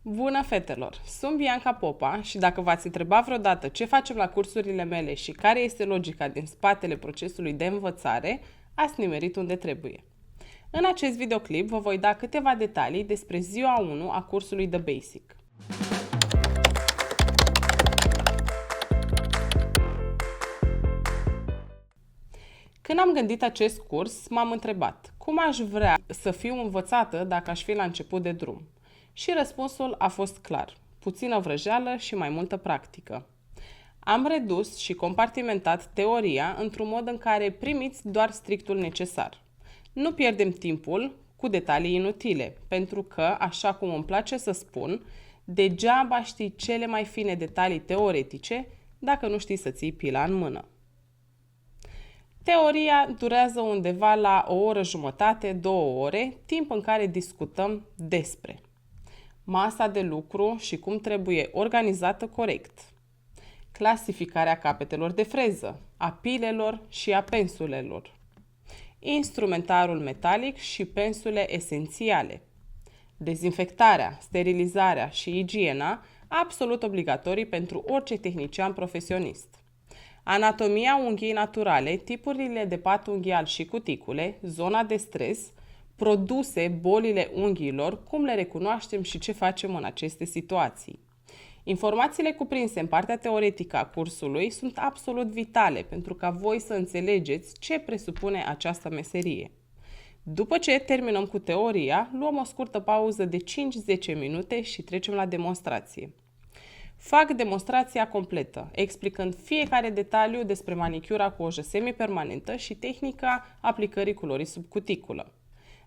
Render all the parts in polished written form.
Bună, fetelor! Sunt Bianca Popa și dacă v-ați întrebat vreodată ce facem la cursurile mele și care este logica din spatele procesului de învățare, ați nimerit unde trebuie. În acest videoclip vă voi da câteva detalii despre ziua 1 a cursului The Basic. Când am gândit acest curs, m-am întrebat cum aș vrea să fiu învățată dacă aș fi la început de drum. Și răspunsul a fost clar: puțină vrăjeală și mai multă practică. Am redus și compartimentat teoria într-un mod în care primiți doar strictul necesar. Nu pierdem timpul cu detalii inutile, pentru că, așa cum îmi place să spun, degeaba știi cele mai fine detalii teoretice dacă nu știi să ții pila în mână. Teoria durează undeva la o oră jumătate, 2 ore, timp în care discutăm despre masa de lucru și cum trebuie organizată corect, clasificarea capetelor de freză, a pilelor și a pensulelor, instrumentarul metalic și pensule esențiale, dezinfectarea, sterilizarea și igiena, absolut obligatorii pentru orice tehnician profesionist, anatomia unghiei naturale, tipurile de pat unghial și cuticule, zona de stres, produse, bolile unghiilor, cum le recunoaștem și ce facem în aceste situații. Informațiile cuprinse în partea teoretică a cursului sunt absolut vitale pentru ca voi să înțelegeți ce presupune această meserie. După ce terminăm cu teoria, luăm o scurtă pauză de 5-10 minute și trecem la demonstrație. Fac demonstrația completă, explicând fiecare detaliu despre manicura cu ojă semipermanentă și tehnica aplicării culorii sub cuticulă.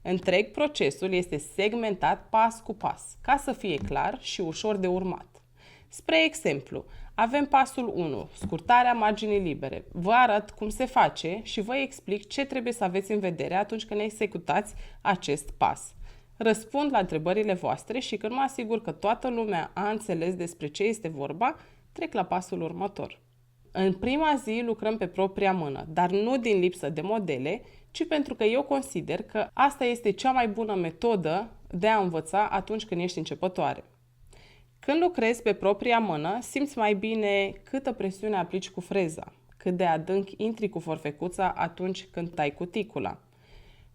Întreg procesul este segmentat pas cu pas, ca să fie clar și ușor de urmat. Spre exemplu, avem pasul 1, scurtarea marginii libere. Vă arăt cum se face și vă explic ce trebuie să aveți în vedere atunci când executați acest pas. Răspund la întrebările voastre și când mă asigur că toată lumea a înțeles despre ce este vorba, trec la pasul următor. În prima zi lucrăm pe propria mână, dar nu din lipsă de modele, ci pentru că eu consider că asta este cea mai bună metodă de a învăța atunci când ești începătoare. Când lucrezi pe propria mână, simți mai bine câtă presiune aplici cu freza, cât de adânc intri cu forfecuța atunci când tai cuticula,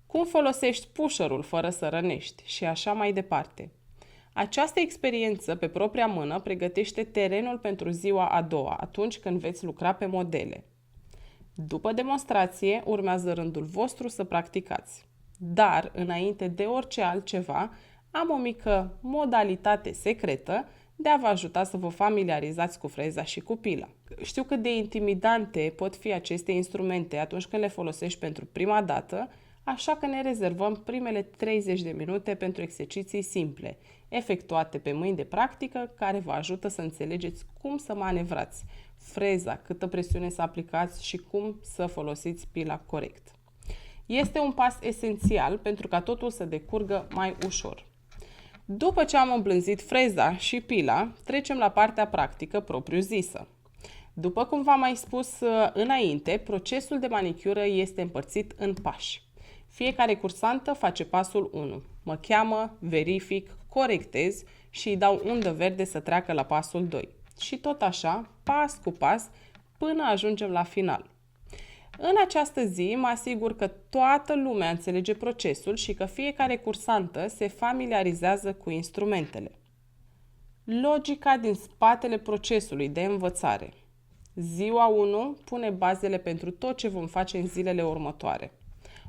cum folosești pusherul fără să rănești și așa mai departe. Această experiență pe propria mână pregătește terenul pentru ziua a doua, atunci când veți lucra pe modele. După demonstrație, urmează rândul vostru să practicați. Dar, înainte de orice altceva, am o mică modalitate secretă de a vă ajuta să vă familiarizați cu freza și cu pila. Știu cât de intimidante pot fi aceste instrumente atunci când le folosești pentru prima dată, așa că ne rezervăm primele 30 de minute pentru exerciții simple, efectuate pe mâini de practică, care vă ajută să înțelegeți cum să manevrați freza, câtă presiune să aplicați și cum să folosiți pila corect. Este un pas esențial pentru ca totul să decurgă mai ușor. După ce am îmblânzit freza și pila, trecem la partea practică propriu-zisă. După cum v-am mai spus înainte, procesul de manicură este împărțit în pași. Fiecare cursantă face pasul 1. Mă cheamă, verific, corectez și îi dau undă verde să treacă la pasul 2. Și tot așa, pas cu pas, până ajungem la final. În această zi mă asigur că toată lumea înțelege procesul și că fiecare cursantă se familiarizează cu instrumentele. Logica din spatele procesului de învățare. Ziua 1 pune bazele pentru tot ce vom face în zilele următoare.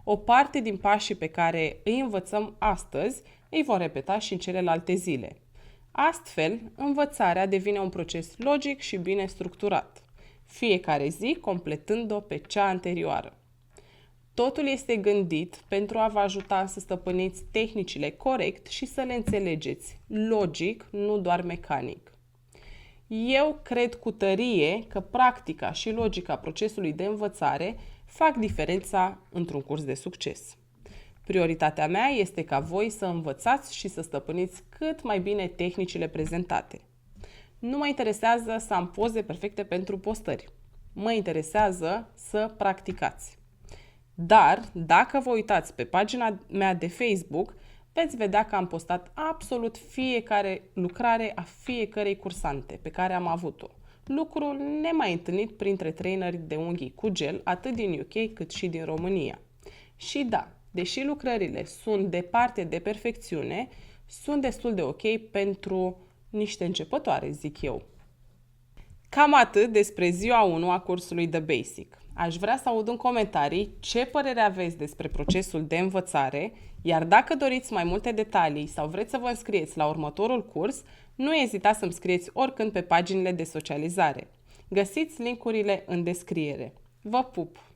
O parte din pașii pe care îi învățăm astăzi îi vom repeta și în celelalte zile. Astfel, învățarea devine un proces logic și bine structurat, fiecare zi completând-o pe cea anterioară. Totul este gândit pentru a vă ajuta să stăpâniți tehnicile corect și să le înțelegeți logic, nu doar mecanic. Eu cred cu tărie că practica și logica procesului de învățare fac diferența într-un curs de succes. Prioritatea mea este ca voi să învățați și să stăpâniți cât mai bine tehnicile prezentate. Nu mă interesează să am poze perfecte pentru postări. Mă interesează să practicați. Dar, dacă vă uitați pe pagina mea de Facebook, veți vedea că am postat absolut fiecare lucrare a fiecărei cursante pe care am avut-o. Lucru nemai întâlnit printre traineri de unghii cu gel, atât din UK cât și din România. Și da, deși lucrările sunt departe de perfecțiune, sunt destul de ok pentru niște începătoare, zic eu. Cam atât despre ziua 1 a cursului The Basic. Aș vrea să aud în comentarii ce părere aveți despre procesul de învățare, iar dacă doriți mai multe detalii sau vreți să vă înscrieți la următorul curs, nu ezitați să-mi scrieți oricând pe paginile de socializare. Găsiți linkurile în descriere. Vă pup!